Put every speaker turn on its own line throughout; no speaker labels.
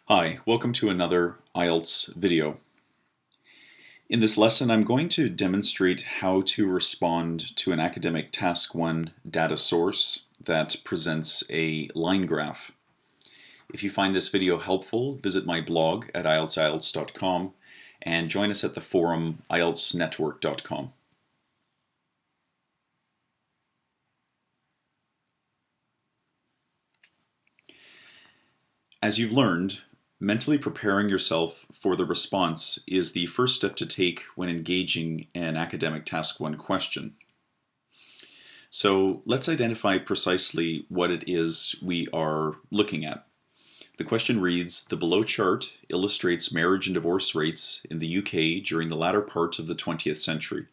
Hi, welcome to another IELTS video. In this lesson, I'm going to demonstrate how to respond to an academic Task 1 data source that presents a line graph. If you find this video helpful, visit my blog at IELTS.com and join us at the forum IELTSnetwork.com. As you've learned, mentally preparing yourself for the response is the first step to take when engaging an academic Task 1 question. So let's identify precisely what it is we are looking at. The question reads, the below chart illustrates marriage and divorce rates in the UK during the latter part of the 20th century.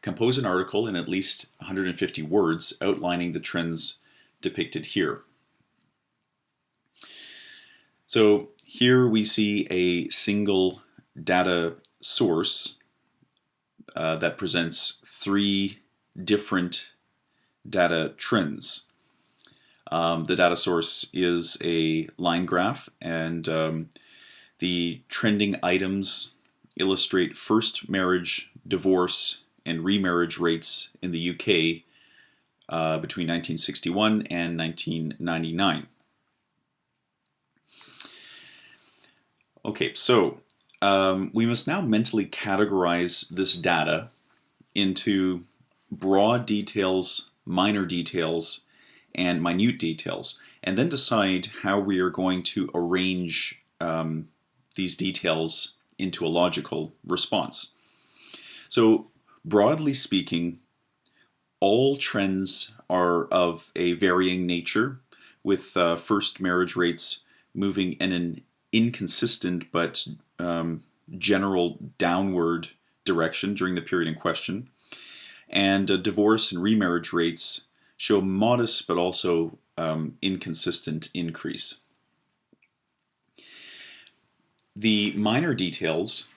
Compose an article in at least 150 words outlining the trends depicted here. So here we see a single data source that presents three different data trends. The data source is a line graph, and the trending items illustrate first marriage, divorce, and remarriage rates in the UK between 1961 and 1999. Okay, so we must now mentally categorize this data into broad details, minor details, and minute details, and then decide how we are going to arrange these details into a logical response. So, broadly speaking, all trends are of a varying nature, with first marriage rates moving in an inconsistent but general downward direction during the period in question, and divorce and remarriage rates show modest but also inconsistent increase. The minor details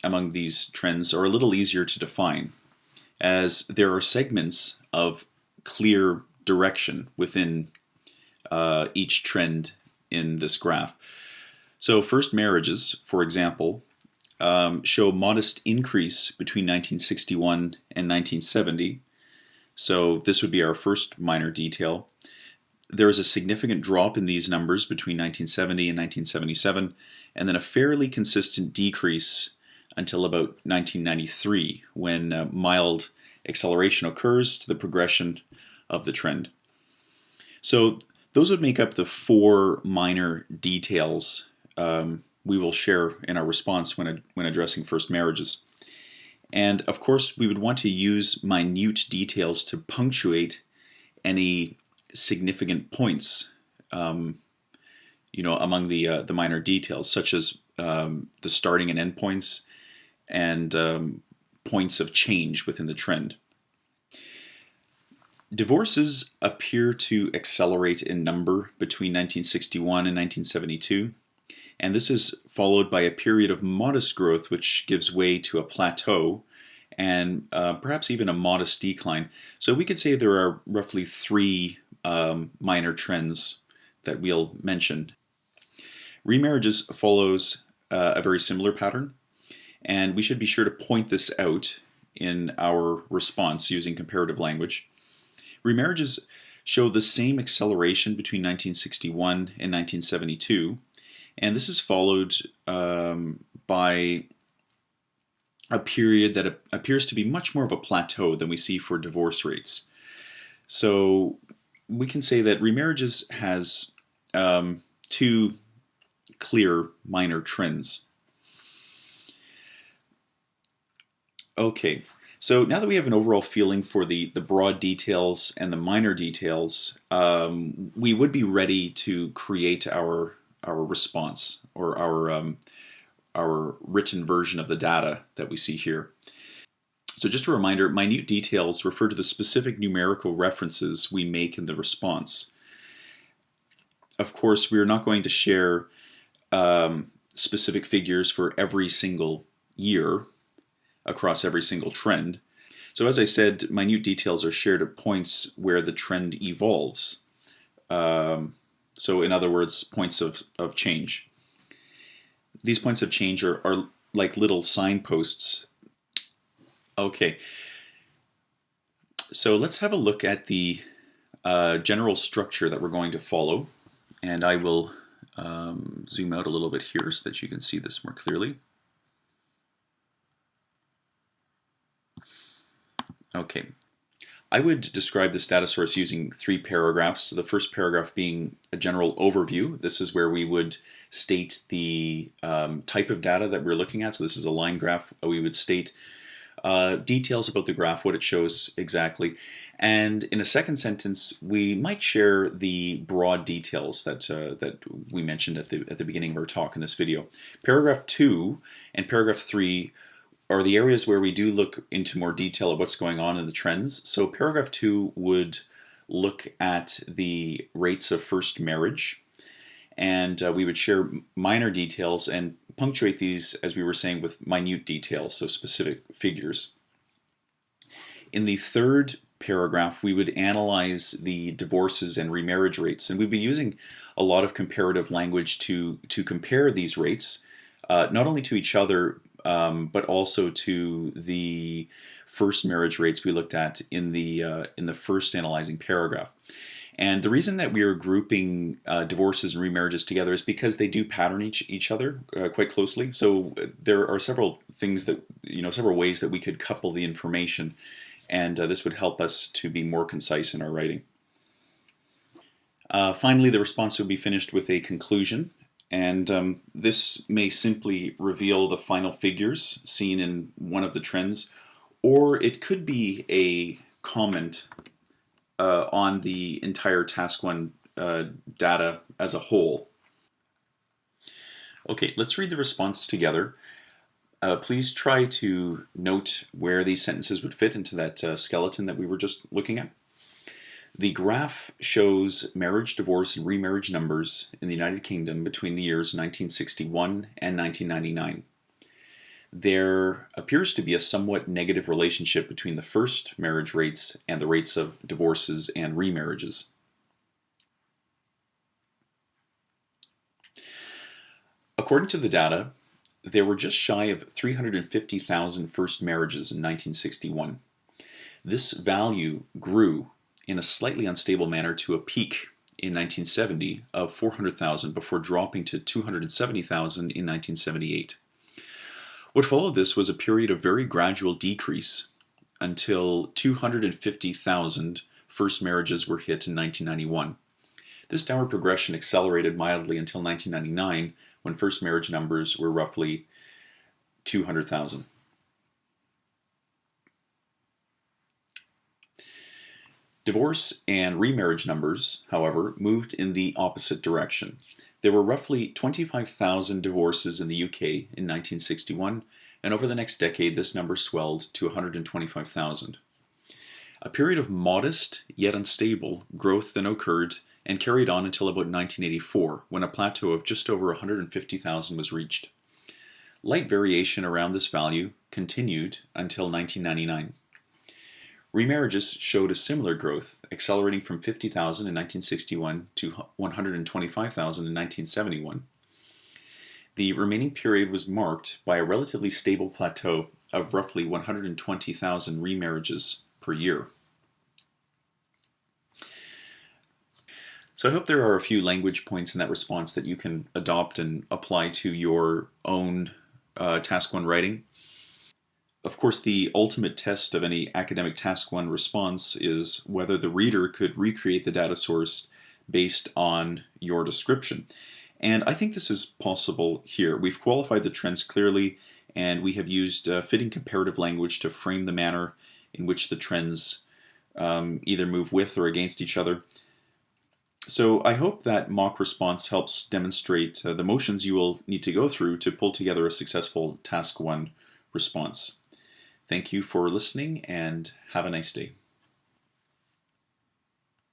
among these trends are a little easier to define, as there are segments of clear direction within each trend in this graph. So first marriages, for example, show modest increase between 1961 and 1970. So this would be our first minor detail. There is a significant drop in these numbers between 1970 and 1977, and then a fairly consistent decrease until about 1993, when mild acceleration occurs to the progression of the trend. So those would make up the four minor details we will share in our response when addressing first marriages. And of course, we would want to use minute details to punctuate any significant points, among the minor details, such as the starting and end points and points of change within the trend. Divorces appear to accelerate in number between 1961 and 1972. And this is followed by a period of modest growth, which gives way to a plateau and perhaps even a modest decline. So we could say there are roughly three minor trends that we'll mention. Remarriages follows a very similar pattern, and we should be sure to point this out in our response using comparative language. Remarriages show the same acceleration between 1961 and 1972. And this is followed by a period that appears to be much more of a plateau than we see for divorce rates. So we can say that remarriages has two clear minor trends. Okay, so now that we have an overall feeling for the broad details and the minor details, we would be ready to create our response, or our written version of the data that we see here. So just a reminder, minute details refer to the specific numerical references we make in the response. Of course, we are not going to share specific figures for every single year across every single trend. So as I said, minute details are shared at points where the trend evolves. So in other words, points of change. These points of change are like little signposts. Okay, so let's have a look at the general structure that we're going to follow. And I will zoom out a little bit here so that you can see this more clearly. Okay, I would describe this data source using 3 paragraphs. So the first paragraph being a general overview. This is where we would state the type of data that we're looking at. So this is a line graph. We would state details about the graph, what it shows exactly. And in a second sentence, we might share the broad details that that we mentioned at the beginning of our talk in this video. Paragraph 2 and paragraph 3 are the areas where we do look into more detail of what's going on in the trends. So paragraph 2 would look at the rates of first marriage, and we would share minor details and punctuate these, as we were saying, with minute details, so specific figures. In the third paragraph, we would analyze the divorces and remarriage rates, and we'd be using a lot of comparative language to compare these rates, not only to each other, but also to the first marriage rates we looked at in the first analyzing paragraph. And the reason that we are grouping divorces and remarriages together is because they do pattern each other quite closely. So there are several things that, several ways that we could couple the information, and this would help us to be more concise in our writing. Finally, the response would be finished with a conclusion, and this may simply reveal the final figures seen in one of the trends, or it could be a comment on the entire task 1 data as a whole. Okay, let's read the response together. Please try to note where these sentences would fit into that skeleton that we were just looking at. The graph shows marriage, divorce, and remarriage numbers in the United Kingdom between the years 1961 and 1999. There appears to be a somewhat negative relationship between the first marriage rates and the rates of divorces and remarriages. According to the data, there were just shy of 350,000 first marriages in 1961. This value grew in a slightly unstable manner to a peak in 1970 of 400,000 before dropping to 270,000 in 1978. What followed this was a period of very gradual decrease until 250,000 first marriages were hit in 1991. This downward progression accelerated mildly until 1999, when first marriage numbers were roughly 200,000. Divorce and remarriage numbers, however, moved in the opposite direction. There were roughly 25,000 divorces in the UK in 1961, and over the next decade this number swelled to 125,000. A period of modest, yet unstable, growth then occurred and carried on until about 1984, when a plateau of just over 150,000 was reached. Light variation around this value continued until 1999. Remarriages showed a similar growth, accelerating from 50,000 in 1961 to 125,000 in 1971. The remaining period was marked by a relatively stable plateau of roughly 120,000 remarriages per year. So I hope there are a few language points in that response that you can adopt and apply to your own Task 1 writing. Of course, the ultimate test of any academic Task 1 response is whether the reader could recreate the data source based on your description. And I think this is possible here. We've qualified the trends clearly, and we have used fitting comparative language to frame the manner in which the trends either move with or against each other. So I hope that mock response helps demonstrate the motions you will need to go through to pull together a successful Task 1 response. Thank you for listening, and have a nice day.